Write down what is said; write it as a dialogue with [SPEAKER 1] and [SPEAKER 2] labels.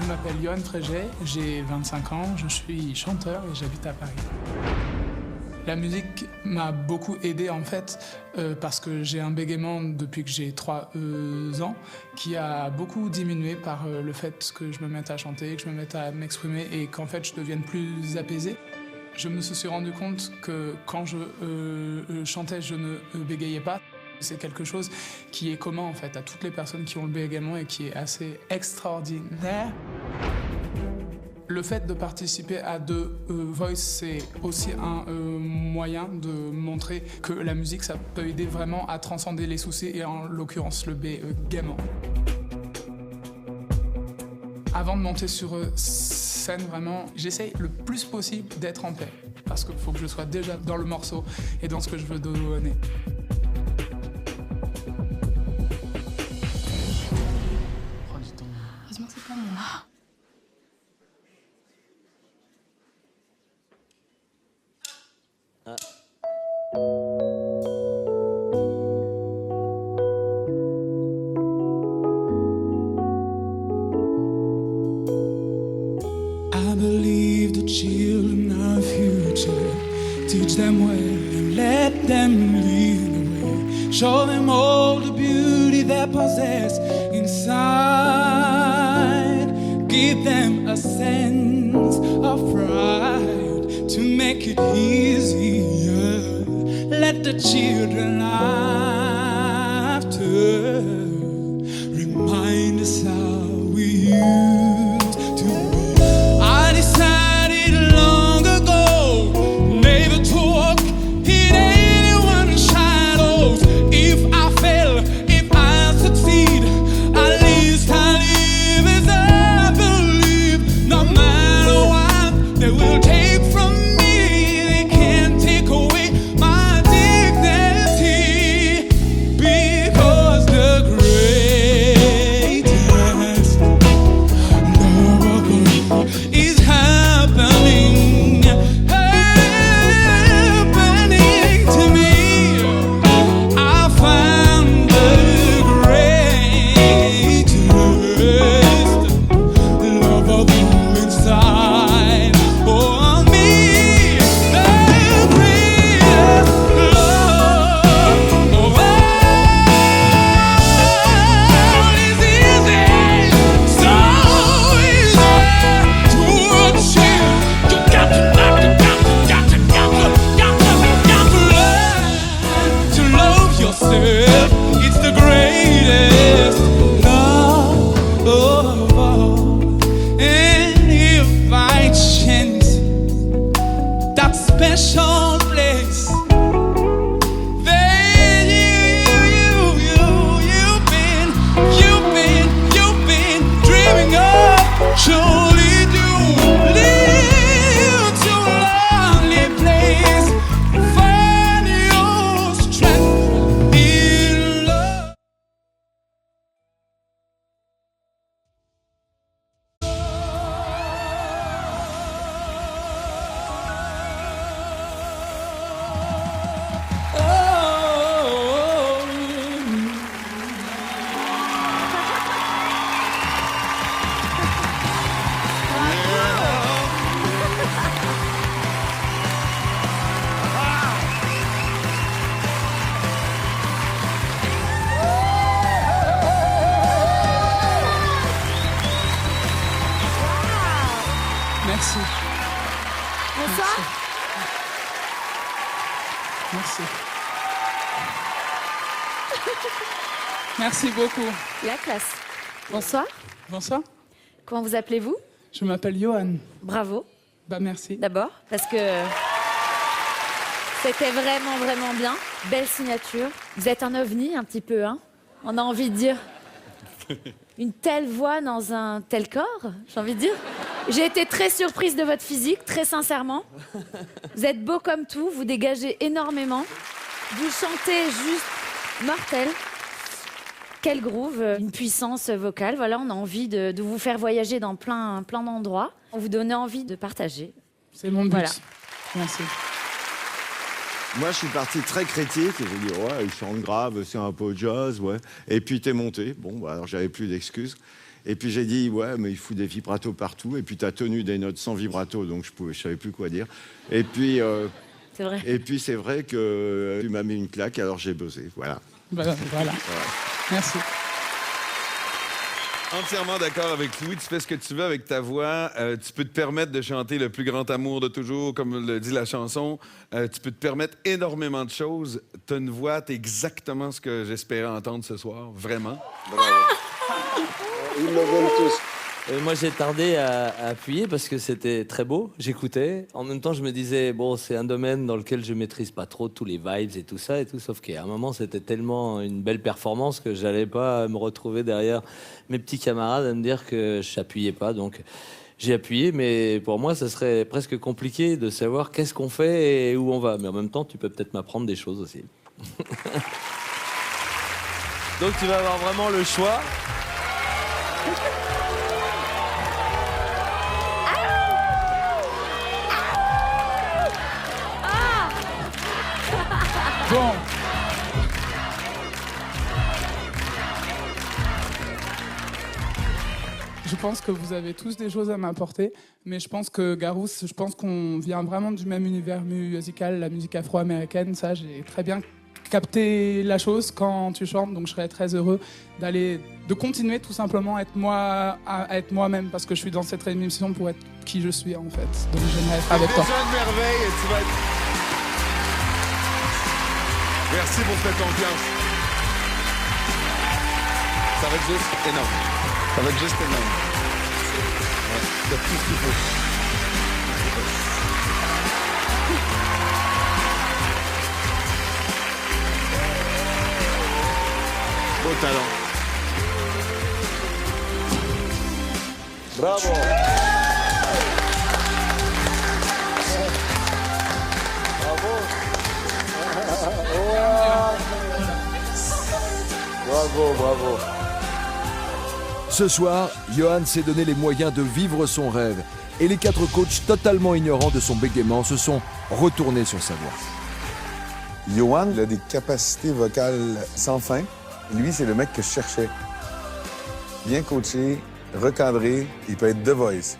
[SPEAKER 1] Je m'appelle Yoann Fréget, j'ai 25 ans, je suis chanteur et j'habite à Paris. La musique m'a beaucoup aidé en fait parce que j'ai un bégaiement depuis que j'ai 3 ans qui a beaucoup diminué par le fait que je me mette à chanter, que je me mette à m'exprimer et qu'en fait je devienne plus apaisé. Je me suis rendu compte que quand je chantais, je ne bégayais pas. C'est quelque chose qui est commun en fait à toutes les personnes qui ont le bégaiement et qui est assez extraordinaire. Le fait de participer à The Voice, c'est aussi un moyen de montrer que la musique, ça peut aider vraiment à transcender les soucis et en l'occurrence le bégaiement. Avant de monter sur scène, vraiment, j'essaye le plus possible d'être en paix parce qu'il faut que je sois déjà dans le morceau et dans ce que je veux donner.
[SPEAKER 2] Prends du temps.
[SPEAKER 3] Heureusement que c'est pas moi.
[SPEAKER 1] I believe the children are our future. Teach them well and let them lead the way. Show them all the beauty they possess inside. Give them a sense of pride to make it easier. Let the children laughter remind us how we used to be. I decided long ago never to walk in anyone's shadows. If I fail, if I succeed, at least I live as I believe. No matter what they will take from me, they can't take away my dignity, because the greatest love of all is happening to me. I found the greatest love of all inside of me. The greatest love of all is easy, so easy to achieve. You got to learn to love yourself. It's the greatest love of all. And if by chance that special place, then you've been dreaming of, surely do lead to a lonely place. Find your strength in love. Merci.
[SPEAKER 3] Bonsoir.
[SPEAKER 1] Merci. Merci beaucoup.
[SPEAKER 3] La classe. Bonsoir.
[SPEAKER 1] Bonsoir.
[SPEAKER 3] Comment vous appelez-vous?
[SPEAKER 1] Je m'appelle Yoann.
[SPEAKER 3] Bravo,
[SPEAKER 1] Bah merci.
[SPEAKER 3] d'abord, parce que c'était vraiment, vraiment bien. Belle signature. Vous êtes un ovni, un petit peu, hein? On a envie de dire. Une telle voix dans un tel corps, j'ai envie de dire. J'ai été très surprise de votre physique, très sincèrement. Vous êtes beau comme tout, vous dégagez énormément. Vous chantez juste mortel. Quel groove, une puissance vocale. Voilà, on a envie de vous faire voyager dans plein d'endroits. On vous donne envie de partager.
[SPEAKER 1] C'est mon but.
[SPEAKER 3] Voilà.
[SPEAKER 1] Merci.
[SPEAKER 4] Moi, je suis parti très critique. Et j'ai dit, ouais, il chante grave, c'est un peu jazz, ouais. Et puis, t'es monté. Bon, bah, alors, j'avais plus d'excuses. Et puis, j'ai dit, ouais, mais il fout des vibratos partout. Et puis, t'as tenu des notes sans vibrato, donc je savais plus quoi dire. Et puis,
[SPEAKER 3] C'est vrai.
[SPEAKER 4] et puis c'est vrai que tu m'as mis une claque, alors j'ai buzzé. Voilà.
[SPEAKER 1] Voilà. Merci.
[SPEAKER 5] Entièrement d'accord avec Louis, tu fais ce que tu veux avec ta voix. Tu peux te permettre de chanter le plus grand amour de toujours, comme le dit la chanson. Tu peux te permettre énormément de choses. Tu as une voix, t'es exactement ce que j'espérais entendre ce soir, vraiment.
[SPEAKER 6] Ils me veulent tous.
[SPEAKER 2] Moi, j'ai tardé à appuyer parce que c'était très beau. J'écoutais. En même temps, je me disais, bon, c'est un domaine dans lequel je maîtrise pas trop tous les vibes et tout ça et tout. Sauf qu'à un moment, c'était tellement une belle performance que j'allais pas me retrouver derrière mes petits camarades à me dire que je n'appuyais pas. Donc, j'ai appuyé, mais pour moi, ça serait presque compliqué de savoir qu'est-ce qu'on fait et où on va. Mais en même temps, tu peux peut-être m'apprendre des choses aussi. Donc, tu vas avoir vraiment le choix.
[SPEAKER 1] Bon. Je pense que vous avez tous des choses à m'apporter, mais je pense que Garousse, je pense qu'on vient vraiment du même univers musical, la musique afro-américaine. Ça, j'ai très bien capté la chose quand tu chantes, donc je serais très heureux de continuer tout simplement à être moi-même, parce que je suis dans cette émission pour être qui je suis en fait. Donc j'aimerais être avec toi.
[SPEAKER 5] Déjà de merveille et tu vas être... Merci pour cette confiance. Ça va être juste énorme. Ça va être juste énorme. Ouais, t'as tout ce qu'il faut. Beau talent.
[SPEAKER 6] Bravo. Bravo, bravo.
[SPEAKER 7] Ce soir, Johan s'est donné les moyens de vivre son rêve et les 4 coachs totalement ignorants de son bégaiement se sont retournés sur sa voix.
[SPEAKER 8] Johan, il a des capacités vocales sans fin. Lui, c'est le mec que je cherchais. Bien coaché, recadré, il peut être The Voice.